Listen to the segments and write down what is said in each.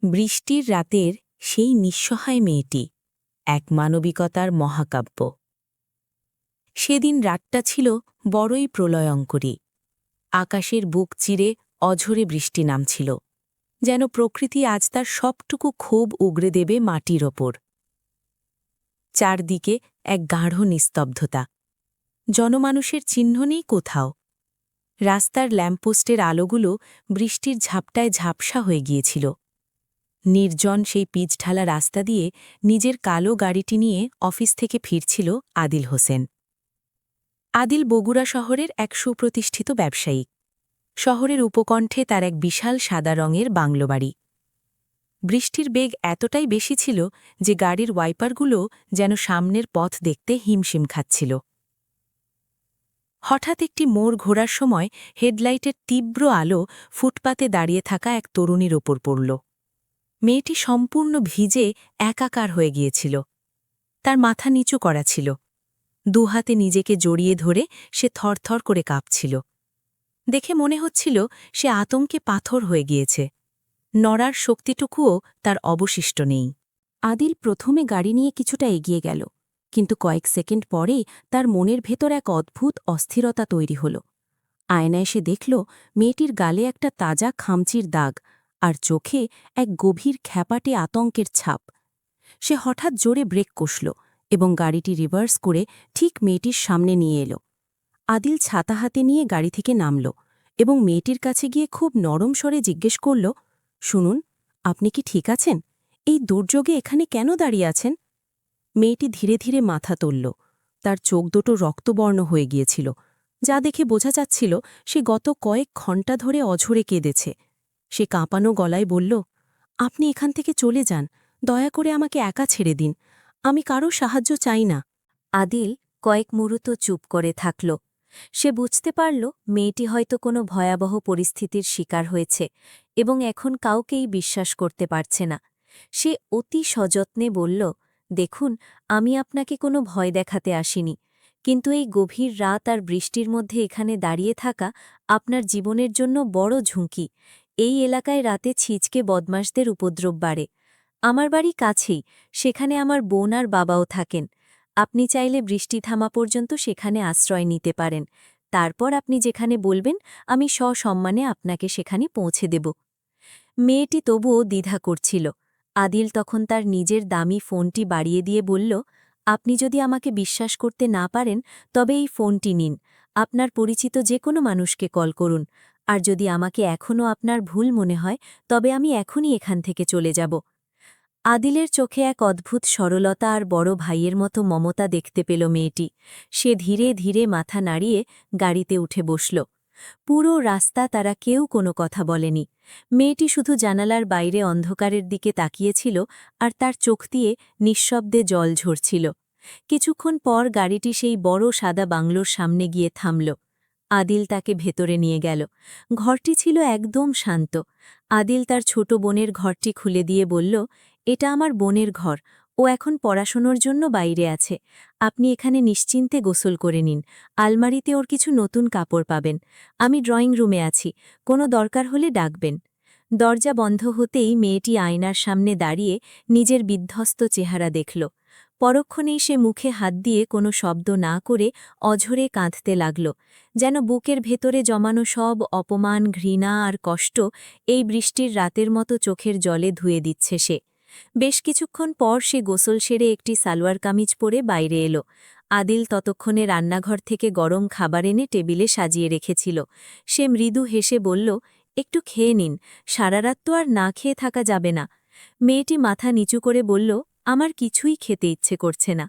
বৃষ্টির রাতের সেই নিঃসহায় মেয়েটি এক মানবিকতার মহাকাব্য। সেদিন রাতটা ছিল বড়ই প্রলয়ঙ্করী। আকাশের বুক চিরে অঝরে বৃষ্টি নামছিল, যেন প্রকৃতি আজ তার সবটুকু ক্ষোভ উগরে দেবে মাটির ওপর। চারদিকে এক গাঢ় নিস্তব্ধতা, জনমানুষের চিহ্ন নেই কোথাও। রাস্তার ল্যাম্পপোস্টের আলোগুলো বৃষ্টির ঝাপটায় ঝাপসা হয়ে গিয়েছিল। নির্জন সেই পিচঢালা রাস্তা দিয়ে নিজের কালো গাড়িটি নিয়ে অফিস থেকে ফিরছিল আদিল হোসেন। আদিল বগুড়া শহরের এক সুপ্রতিষ্ঠিত ব্যবসায়ী। শহরের উপকণ্ঠে তার এক বিশাল সাদা রঙের বাংলো বাড়ি। বৃষ্টির বেগ এতটাই বেশি ছিল যে গাড়ির ওয়াইপারগুলো যেন সামনের পথ দেখতে হিমশিম খাচ্ছিল। হঠাৎ একটি মোড় ঘোরার সময় হেডলাইটের তীব্র আলো ফুটপাতে দাঁড়িয়ে থাকা এক তরুণীর ওপর পড়ল। মেয়েটি সম্পূর্ণ ভিজে একাকার হয়ে গিয়েছিল। তার মাথা নিচু করা ছিল, দুহাতে নিজেকে জড়িয়ে ধরে সে থরথর করে কাঁপছিল। দেখে মনে হচ্ছিল সে আতঙ্কে পাথর হয়ে গিয়েছে, নড়ার শক্তিটুকুও তার অবশিষ্ট নেই। আদিল প্রথমে গাড়ি নিয়ে কিছুটা এগিয়ে গেল, কিন্তু কয়েক সেকেন্ড পরেই তার মনের ভেতর এক অদ্ভুত অস্থিরতা তৈরি হল। আয়নায় সে দেখল মেয়েটির গালে একটা তাজা খামচির দাগ, আর চোখে এক গভীর খ্যাপাটে আতঙ্কের ছাপ। সে হঠাৎ জোরে ব্রেক কষল এবং গাড়িটি রিভার্স করে ঠিক মেয়েটির সামনে নিয়ে এল। আদিল ছাতা হাতে নিয়ে গাড়ি থেকে নামল এবং মেয়েটির কাছে গিয়ে খুব নরম স্বরে জিজ্ঞেস করল, শুনুন, আপনি কি ঠিক আছেন? এই দুর্যোগে এখানে কেন দাঁড়িয়ে আছেন? মেয়েটি ধীরে ধীরে মাথা তুলল। তার চোখ দুটো রক্তবর্ণ হয়ে গিয়েছিল, যা দেখে বোঝা যাচ্ছিল সে গত কয়েক ঘণ্টা ধরে অঝরে কেঁদেছে। সে কাঁপানো গলায় বলল, আপনি এখান থেকে চলে যান, দয়া করে আমাকে একা ছেড়ে দিন, আমি কারো সাহায্য চাই না। আদিল কয়েক মুহূর্ত চুপ করে থাকল। সে বুঝতে পারল মেয়েটি হয়তো কোনো ভয়াবহ পরিস্থিতির শিকার হয়েছে এবং এখন কাউকেই বিশ্বাস করতে পারছে না। সে অতি সযত্নে বলল, দেখুন, আমি আপনাকে কোনো ভয় দেখাতে আসিনি, কিন্তু এই গভীর রাত আর বৃষ্টির মধ্যে এখানে দাঁড়িয়ে থাকা আপনার জীবনের জন্য বড় ঝুঁকি। এই এলাকায় রাতে ছিচকে বদমাশদের উপদ্রব বাড়ে। আমার বাড়ি কাছেই, সেখানে আমার বোন আর বাবাও থাকেন। আপনি চাইলে বৃষ্টি থামা পর্যন্ত সেখানে আশ্রয় নিতে পারেন। তারপর আপনি যেখানে বলবেন আমি সসম্মানে আপনাকে সেখানে পৌঁছে দেব। মেয়েটি তবুও দ্বিধা করছিল। আদিল তখন তার নিজের দামি ফোনটি বাড়িয়ে দিয়ে বলল, আপনি যদি আমাকে বিশ্বাস করতে না পারেন তবে এই ফোনটি নিন, আপনার পরিচিত যে কোনো মানুষকে কল করুন, আর যদি আমাকে এখনও আপনার ভুল মনে হয় তবে আমি এখনই এখান থেকে চলে যাব। আদিলের চোখে এক অদ্ভুত সরলতা আর বড় ভাইয়ের মতো মমতা দেখতে পেল মেয়েটি। সে ধীরে ধীরে মাথা নাড়িয়ে গাড়িতে উঠে বসল। পুরো রাস্তা তারা কেউ কোনো কথা বলেনি। মেয়েটি শুধু জানালার বাইরে অন্ধকারের দিকে তাকিয়েছিল আর তার চোখ দিয়ে নিঃশব্দে জল ঝরছিল। কিছুক্ষণ পর গাড়িটি সেই বড় সাদা বাংলোর সামনে গিয়ে থামল। আদিল তাকে ভেতরে নিয়ে গেল। ঘরটি ছিল একদম শান্ত। আদিল তার ছোট বোনের ঘরটি খুলে দিয়ে বলল, এটা আমার বোনের ঘর, ও এখন পড়াশোনার জন্য বাইরে আছে। আপনি এখানে নিশ্চিন্তে গোসল করে নিন, আলমারিতে ওর কিছু নতুন কাপড় পাবেন। আমি ড্রয়িং রুমে আছি, কোনো দরকার হলে ডাকবেন। দরজা বন্ধ হতেই মেয়েটি আয়নার সামনে দাঁড়িয়ে নিজের বিধ্বস্ত চেহারা দেখল। পরক্ষণেই সে মুখে হাত দিয়ে কোনো শব্দ না করে অঝরে কাঁদতে লাগল, যেন বুকের ভেতরে জমানো সব অপমান, ঘৃণা আর কষ্ট এই বৃষ্টির রাতের মতো চোখের জলে ধুয়ে দিচ্ছে সে। বেশ কিছুক্ষণ পর সে গোসল সেরে একটি সালোয়ার কামিজ পরে বাইরে এলো। আদিল ততক্ষণে রান্নাঘর থেকে গরম খাবার এনে টেবিলে সাজিয়ে রেখেছিল। সে মৃদু হেসে বলল, একটু খেয়ে নিন, সারা রাত তো আর না খেয়ে থাকা যাবে না। মেয়েটি মাথা নিচু করে বলল, আমার কিছুই খেতে ইচ্ছে করছে না।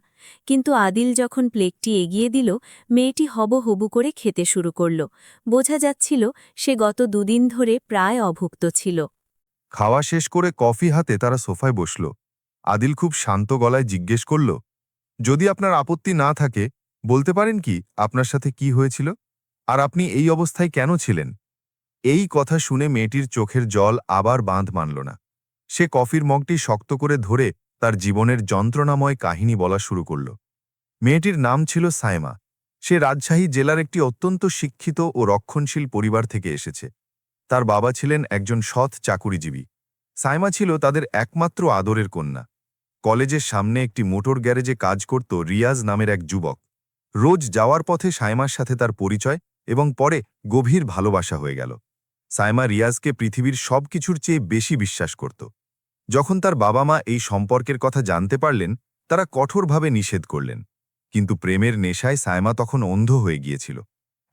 কিন্তু আদিল যখন প্লেটটি এগিয়ে দিল, মেয়েটি হবহবু করে খেতে শুরু করল। বোঝা যাচ্ছিল সে গত দুদিন ধরে প্রায় অভুক্ত ছিল। খাওয়া শেষ করে কফি হাতে তারা সোফায় বসল। আদিল খুব শান্ত গলায় জিজ্ঞেস করল, যদি আপনার আপত্তি না থাকে বলতে পারেন কি আপনার সাথে কি হয়েছিল, আর আপনি এই অবস্থায় কেন ছিলেন? এই কথা শুনে মেয়েটির চোখের জল আবার বাঁধ মানল না। সে কফির মগটি শক্ত করে ধরে তার জীবনের যন্ত্রণাময় কাহিনী বলা শুরু করল। মেয়েটির নাম ছিল সায়মা। সে রাজশাহী জেলার একটি অত্যন্ত শিক্ষিত ও রক্ষণশীল পরিবার থেকে এসেছে। তার বাবা ছিলেন একজন সৎ চাকুরিজীবী। সাইমা ছিল তাদের একমাত্র আদরের কন্যা। কলেজের সামনে একটি মোটর গ্যারেজে কাজ করত রিয়াজ নামের এক যুবক। রোজ যাওয়ার পথে সাইমার সাথে তার পরিচয় এবং পরে গভীর ভালোবাসা হয়ে গেল। সাইমা রিয়াজকে পৃথিবীর সবকিছুর চেয়ে বেশি বিশ্বাস করত। যখন তার বাবা মা এই সম্পর্কের কথা জানতে পারলেন, তারা কঠোরভাবে নিষেধ করলেন। কিন্তু প্রেমের নেশায় সাইমা তখন অন্ধ হয়ে গিয়েছিল।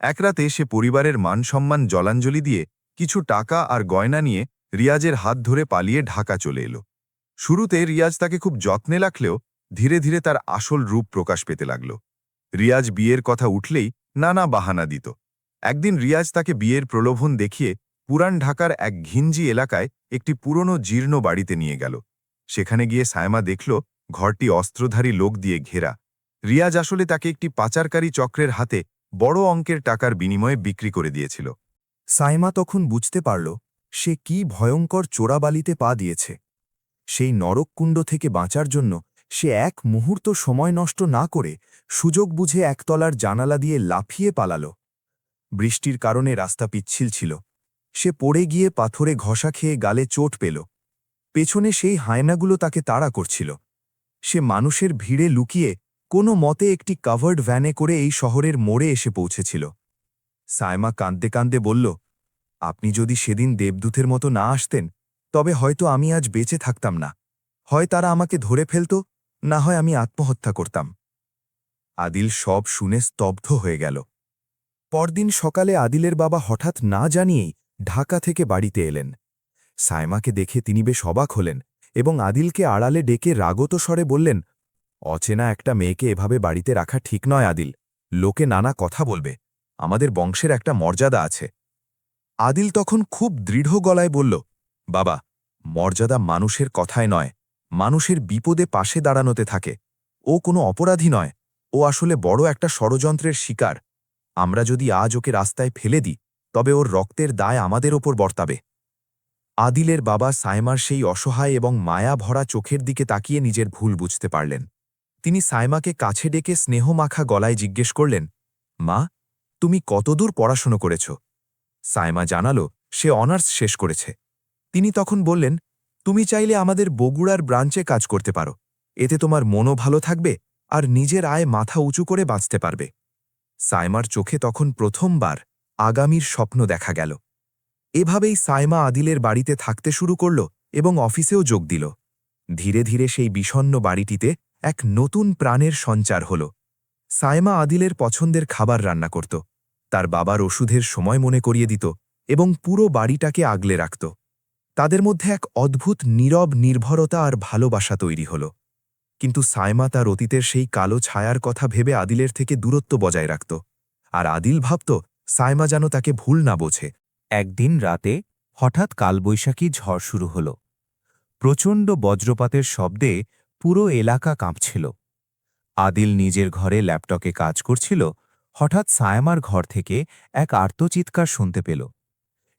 এক রাতে সে পরিবারের মান-সম্মান জলাঞ্জলি দিয়ে কিছু টাকা আর গয়না নিয়ে রিয়াজের হাত ধরে পালিয়ে ঢাকা চলে এলো। শুরুতে রিয়াজ তাকে খুব যত্নে রাখলেও ধীরে ধীরে তার আসল রূপ প্রকাশ পেতে লাগল। রিয়াজ বিয়ের কথা উঠলেই নানা বাহানা দিত। একদিন রিয়াজ তাকে বিয়ের প্রলোভন দেখিয়ে পুরান ঢাকার এক ঘিঞ্জি এলাকায় একটি পুরনো জীর্ণ বাড়িতে নিয়ে গেল। সেখানে গিয়ে সাইমা দেখল ঘরটি অস্ত্রধারী লোক দিয়ে ঘেরা। রিয়াজ আসলে তাকে একটি পাচারকারী চক্রের হাতে বড় অঙ্কের টাকার বিনিময়ে বিক্রি করে দিয়েছিল। সাইমা তখন বুঝতে পারল সে কি ভয়ঙ্কর চোরাবালিতে পা দিয়েছে। সেই নরককুণ্ড থেকে বাঁচার জন্য সে এক মুহূর্ত সময় নষ্ট না করে সুযোগ বুঝে একতলার জানালা দিয়ে লাফিয়ে পালাল। বৃষ্টির কারণে রাস্তা পিচ্ছিল ছিল। সে পড়ে গিয়ে পাথরে ঘষা খেয়ে গালে চোট পেল। পেছনে সেই হায়নাগুলো তাকে তাড়া করছিল। সে মানুষের ভিড়ে লুকিয়ে কোনো মতে একটি কাভার্ড ভ্যানে করে এই শহরের মোড়ে এসে পৌঁছেছিল। সাইমা কাঁদতে কাঁদতে বলল, আপনি যদি সেদিন দেবদূতের মতো না আসতেন, তবে হয়তো আমি আজ বেঁচে থাকতাম না। হয় তারা আমাকে ধরে ফেলত, না হয় আমি আত্মহত্যা করতাম। আদিল সব শুনে স্তব্ধ হয়ে গেল। পরদিন সকালে আদিলের বাবা হঠাৎ না জানিয়েই ঢাকা থেকে বাড়িতে এলেন। সাইমাকে দেখে তিনি বেশ অবাক হলেন এবং আদিলকে আড়ালে ডেকে রাগত স্বরে বললেন, অচেনা একটা মেয়েকে এভাবে বাড়িতে রাখা ঠিক নয় আদিল। লোকে নানা কথা বলবে। আমাদের বংশের একটা মর্যাদা আছে। আদিল তখন খুব দৃঢ় গলায় বলল, বাবা, মর্যাদা মানুষের কথায় নয়, মানুষের বিপদে পাশে দাঁড়ানোতে থাকে। ও কোনো অপরাধী নয়, ও আসলে বড় একটা ষড়যন্ত্রের শিকার। আমরা যদি আজ ওকে রাস্তায় ফেলে দিই, তবে ওর রক্তের দায় আমাদের ওপর বর্তাবে। আদিলের বাবা সাইমার সেই অসহায় এবং মায়া ভরা চোখের দিকে তাকিয়ে নিজের ভুল বুঝতে পারলেন। তিনি সাইমাকে কাছে ডেকে স্নেহমাখা গলায় জিজ্ঞেস করলেন, মা, তুমি কতদূর পড়াশোনা করেছ? সাইমা জানালো সে অনার্স শেষ করেছে। তিনি তখন বললেন, তুমি চাইলে আমাদের বগুড়ার ব্রাঞ্চে কাজ করতে পারো। এতে তোমার মনও ভালো থাকবে আর নিজের আয় মাথা উঁচু করে বাঁচতে পারবে। সাইমার চোখে তখন প্রথমবার আগামীর স্বপ্ন দেখা গেল। এভাবেই সাইমা আদিলের বাড়িতে থাকতে শুরু করল এবং অফিসেও যোগ দিল। ধীরে ধীরে সেই বিষণ্ণ বাড়িটিতে এক নতুন প্রাণের সঞ্চার হল। সাইমা আদিলের পছন্দের খাবার রান্না করত, তার বাবার ওষুধের সময় মনে করিয়ে দিত এবং পুরো বাড়িটাকে আগলে রাখত। তাদের মধ্যে এক অদ্ভুত নীরব নির্ভরতা আর ভালোবাসা তৈরি হল। কিন্তু সাইমা তার অতীতের সেই কালো ছায়ার কথা ভেবে আদিলের থেকে দূরত্ব বজায় রাখত, আর আদিল ভাবত সাইমা যেন তাকে ভুল না বোঝে। একদিন রাতে হঠাৎ কালবৈশাখী ঝড় শুরু হল। প্রচণ্ড বজ্রপাতের শব্দে পুরো এলাকা কাঁপছিল। আদিল নিজের ঘরে ল্যাপটপে কাজ করছিল। হঠাৎ সায়মার ঘর থেকে এক আর্তচিৎকার শুনতে পেল।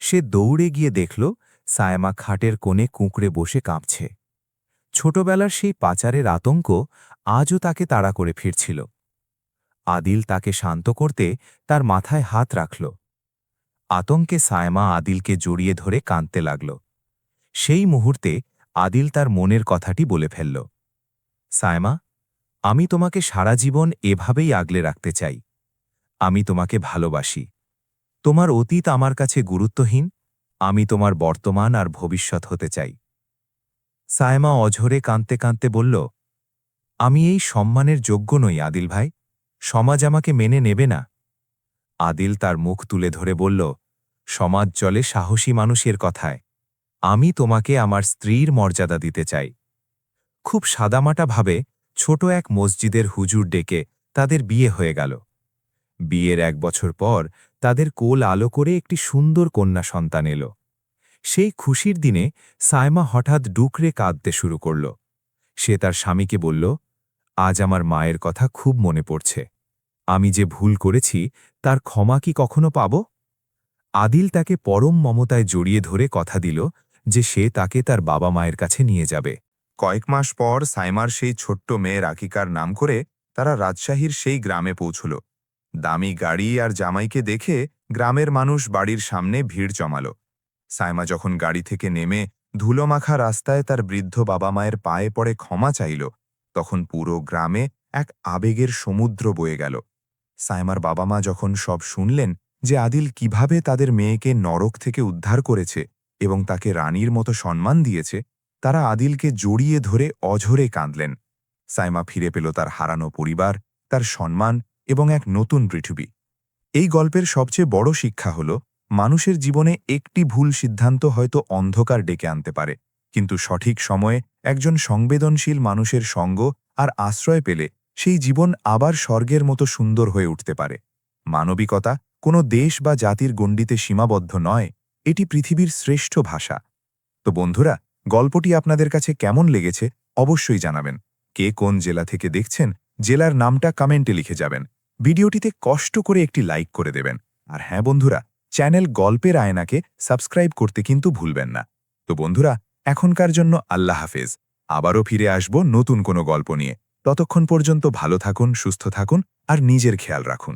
সে দৌড়ে গিয়ে দেখল সায়মা খাটের কোণে কুঁকড়ে বসে কাঁপছে। ছোটবেলার সেই পাচারের আতঙ্ক আজও তাকে তাড়া করে ফিরছিল। আদিল তাকে শান্ত করতে তার মাথায় হাত রাখল। আতঙ্কে সায়মা আদিলকে জড়িয়ে ধরে কাঁদতে লাগল। সেই মুহূর্তে আদিল তার মনের কথাটি বলে ফেলল, সায়মা, আমি তোমাকে সারা জীবন এভাবেই আগলে রাখতে চাই। আমি তোমাকে ভালোবাসি। তোমার অতীত আমার কাছে গুরুত্বহীন, আমি তোমার বর্তমান আর ভবিষ্যৎ হতে চাই। সায়মা অঝরে কাঁদতে কাঁদতে বলল, আমি এই সম্মানের যোগ্য নই আদিল ভাই, সমাজ আমাকে মেনে নেবে না। আদিল তার মুখ তুলে ধরে বলল, সমাজ চলে সাহসী মানুষের কথায়। আমি তোমাকে আমার স্ত্রীর মর্যাদা দিতে চাই। খুব সাদামাটাভাবে ছোট এক মসজিদের হুজুর ডেকে তাদের বিয়ে হয়ে গেল। বিয়ের 1 বছর পর তাদের কোল আলো করে একটি সুন্দর কন্যা সন্তান এল। সেই খুশির দিনে সায়মা হঠাৎ ডুকরে কাঁদতে শুরু করল। সে তার স্বামীকে বলল, আজ আমার মায়ের কথা খুব মনে পড়ছে। আমি যে ভুল করেছি তার ক্ষমা কি কখনো পাব? আদিল তাকে পরম মমতায় জড়িয়ে ধরে কথা দিল যে সে তাকে তার বাবা মায়ের কাছে নিয়ে যাবে। কয়েক মাস পর সাইমার সেই ছোট্ট মেয়ে রাকিকার নাম করে তারা রাজশাহীর সেই গ্রামে পৌঁছল। দামি গাড়ি আর জামাইকে দেখে গ্রামের মানুষ বাড়ির সামনে ভিড় জমাল। সাইমা যখন গাড়ি থেকে নেমে ধুলোমাখা রাস্তায় তার বৃদ্ধ বাবা মায়ের পায়ে পড়ে ক্ষমা চাইল, তখন পুরো গ্রামে এক আবেগের সমুদ্র বয়ে গেল। সাইমার বাবা মা যখন সব শুনলেন যে আদিল কিভাবে তাদের মেয়েকে নরক থেকে উদ্ধার করেছে এবং তাকে রানীর মতো সম্মান দিয়েছে, তারা আদিলকে জড়িয়ে ধরে অঝরে কাঁদলেন। সাইমা ফিরে পেল তার হারানো পরিবার, তার সম্মান এবং এক নতুন পৃথিবী। এই গল্পের সবচেয়ে বড় শিক্ষা হল, মানুষের জীবনে একটি ভুল সিদ্ধান্ত হয়তো অন্ধকার ডেকে আনতে পারে, কিন্তু সঠিক সময়ে একজন সংবেদনশীল মানুষের সঙ্গ আর আশ্রয় পেলে সেই জীবন আবার স্বর্গের মতো সুন্দর হয়ে উঠতে পারে। মানবিকতা কোনো দেশ বা জাতির গণ্ডিতে সীমাবদ্ধ নয়, এটি পৃথিবীর শ্রেষ্ঠ ভাষা। তো বন্ধুরা, গল্পটি আপনাদের কাছে কেমন লেগেছে অবশ্যই জানাবেন। কে কোন জেলা থেকে দেখছেন, জেলার নামটা কমেন্টে লিখে যাবেন। ভিডিওটিতে কষ্ট করে একটি লাইক করে দেবেন। আর হ্যাঁ বন্ধুরা, চ্যানেল গল্পের আয়নাকে সাবস্ক্রাইব করতে কিন্তু ভুলবেন না। তো বন্ধুরা, এখনকার জন্য আল্লাহ হাফেজ। আবারও ফিরে আসব নতুন কোনো গল্প নিয়ে। ততক্ষণ পর্যন্ত ভালো থাকুন, সুস্থ থাকুন আর নিজের খেয়াল রাখুন।